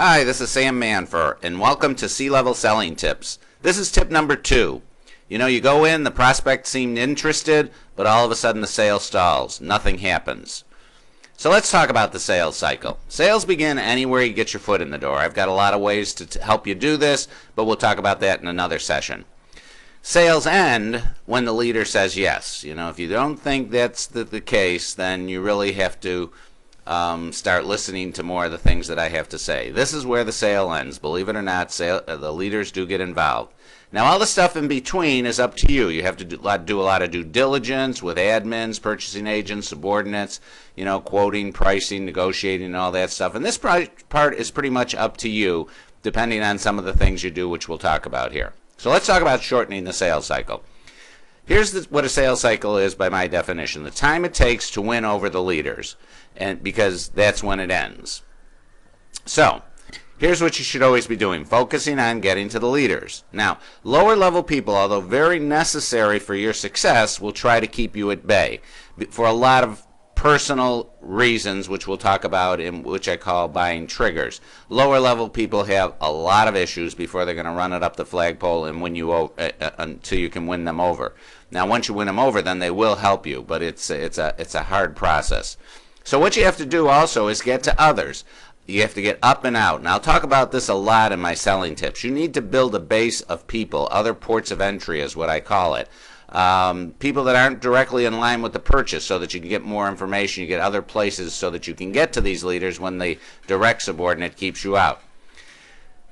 Hi, this is Sam Manfor, and welcome to C-Level Selling Tips. This is tip number 2. You go in, the prospect seemed interested, but all of a sudden the sale stalls. Nothing happens. So let's talk about the sales cycle. Sales begin anywhere you get your foot in the door. I've got a lot of ways to help you do this, but we'll talk about that in another session. Sales end when the leader says yes. If you don't think that's the case, then you really have to start listening to more of the things that I have to say. This is where the sale ends. Believe it or not, the leaders do get involved. Now, all the stuff in between is up to you. You have to do a lot of due diligence with admins, purchasing agents, subordinates, quoting, pricing, negotiating, and all that stuff. And this part is pretty much up to you, depending on some of the things you do, which we'll talk about here. So let's talk about shortening the sales cycle. Here's what a sales cycle is by my definition: the time it takes to win over the leaders, and because that's when it ends. So here's what you should always be doing: focusing on getting to the leaders. Now, lower level people, although very necessary for your success, will try to keep you at bay for a lot of personal reasons, which we'll talk about, in which I call buying triggers. Lower level people have a lot of issues before they're going to run it up the flagpole and win you until you can win them over. Now, once you win them over, then they will help you, but it's a hard process. So what you have to do also is get to others. You have to get up and out. And I'll talk about this a lot in my selling tips. You need to build a base of people, other ports of entry is what I call it. People that aren't directly in line with the purchase, so that you can get more information. You get other places so that you can get to these leaders when the direct subordinate keeps you out.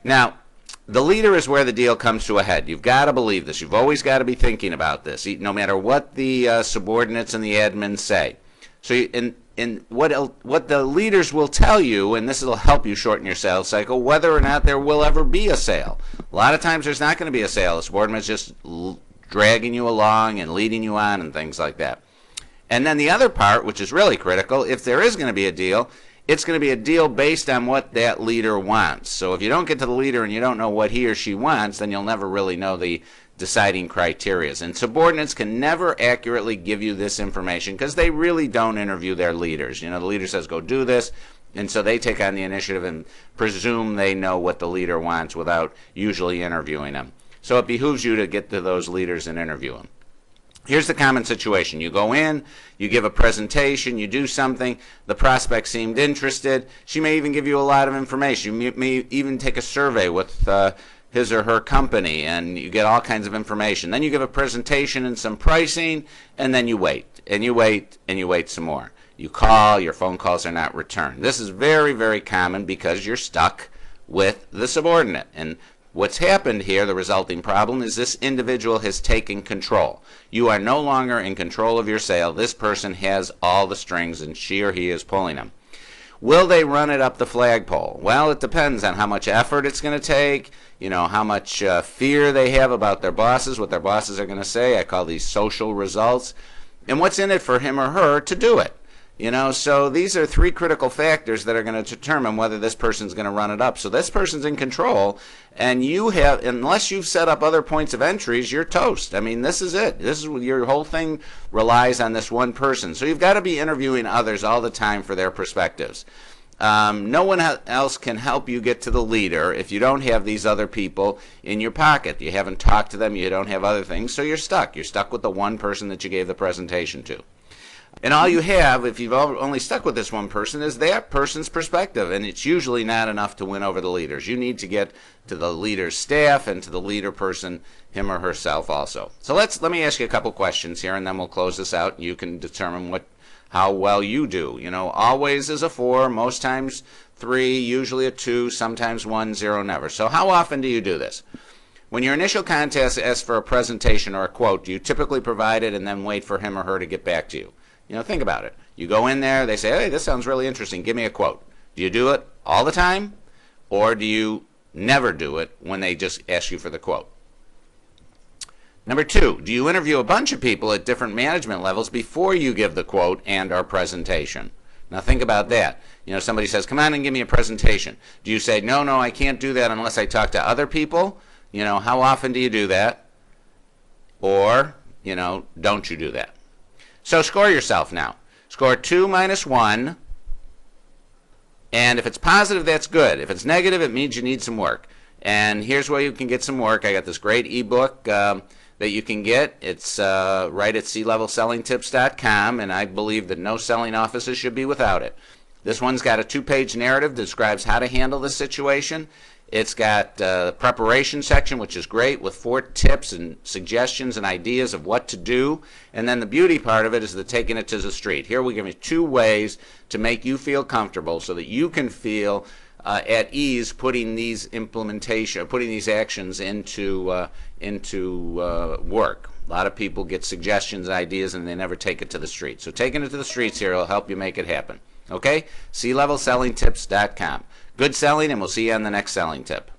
Now, the leader is where the deal comes to a head. You've got to believe this. You've always got to be thinking about this, no matter what the subordinates and the admins say. So what the leaders will tell you, and this will help you shorten your sales cycle, whether or not there will ever be a sale. A lot of times there's not going to be a sale. The subordinate's just dragging you along and leading you on and things like that. And then the other part, which is really critical, if there is going to be a deal, it's going to be a deal based on what that leader wants. So if you don't get to the leader and you don't know what he or she wants, then you'll never really know the deciding criteria. And subordinates can never accurately give you this information because they really don't interview their leaders. The leader says, go do this, and so they take on the initiative and presume they know what the leader wants without usually interviewing them. So it behooves you to get to those leaders and interview them. Here's the common situation. You go in, you give a presentation, you do something, the prospect seemed interested. She may even give you a lot of information. You may even take a survey with his or her company, and you get all kinds of information. Then you give a presentation and some pricing, and then you wait, and you wait, and you wait some more. You call, your phone calls are not returned. This is very, very common because you're stuck with the subordinate. And what's happened here, the resulting problem, is this individual has taken control. You are no longer in control of your sale. This person has all the strings, and she or he is pulling them. Will they run it up the flagpole? Well, it depends on how much effort it's going to take, how much fear they have about their bosses, what their bosses are going to say. I call these social results. And what's in it for him or her to do it. So these are 3 critical factors that are going to determine whether this person's going to run it up. So this person's in control, and unless you've set up other points of entries, you're toast. I mean, this is it. Your whole thing relies on this one person. So you've got to be interviewing others all the time for their perspectives. No one else can help you get to the leader if you don't have these other people in your pocket. You haven't talked to them, you don't have other things, so you're stuck. You're stuck with the one person that you gave the presentation to. And all you have, if you've only stuck with this one person, is that person's perspective, and it's usually not enough to win over the leaders. You need to get to the leader's staff and to the leader person, him or herself also. So let me ask you a couple questions here, and then we'll close this out, and you can determine how well you do. Always is a 4, most times 3, usually a 2, sometimes 1, 0, never. So how often do you do this? When your initial contact asks for a presentation or a quote, do you typically provide it and then wait for him or her to get back to you? Think about it. You go in there, they say, hey, this sounds really interesting, give me a quote. Do you do it all the time, or do you never do it when they just ask you for the quote? Number 2, do you interview a bunch of people at different management levels before you give the quote and our presentation? Now think about that. Somebody says, come on and give me a presentation. Do you say, no, I can't do that unless I talk to other people? How often do you do that? Or, don't you do that? So score yourself now. Score 2 minus 1 And if it's positive, that's good. If it's negative, it means you need some work. And here's where you can get some work. I got this great ebook that you can get. It's right at clevelsellingtips.com, and I believe that no selling offices should be without it. This one's got a 2-page narrative that describes how to handle this situation. It's got the preparation section, which is great, with 4 tips and suggestions and ideas of what to do. And then the beauty part of it is the taking it to the street. Here we give you 2 ways to make you feel comfortable so that you can feel at ease putting these actions into work. A lot of people get suggestions and ideas and they never take it to the street. So taking it to the streets here will help you make it happen. Okay? clevelsellingtips.com. Good selling, and we'll see you on the next selling tip.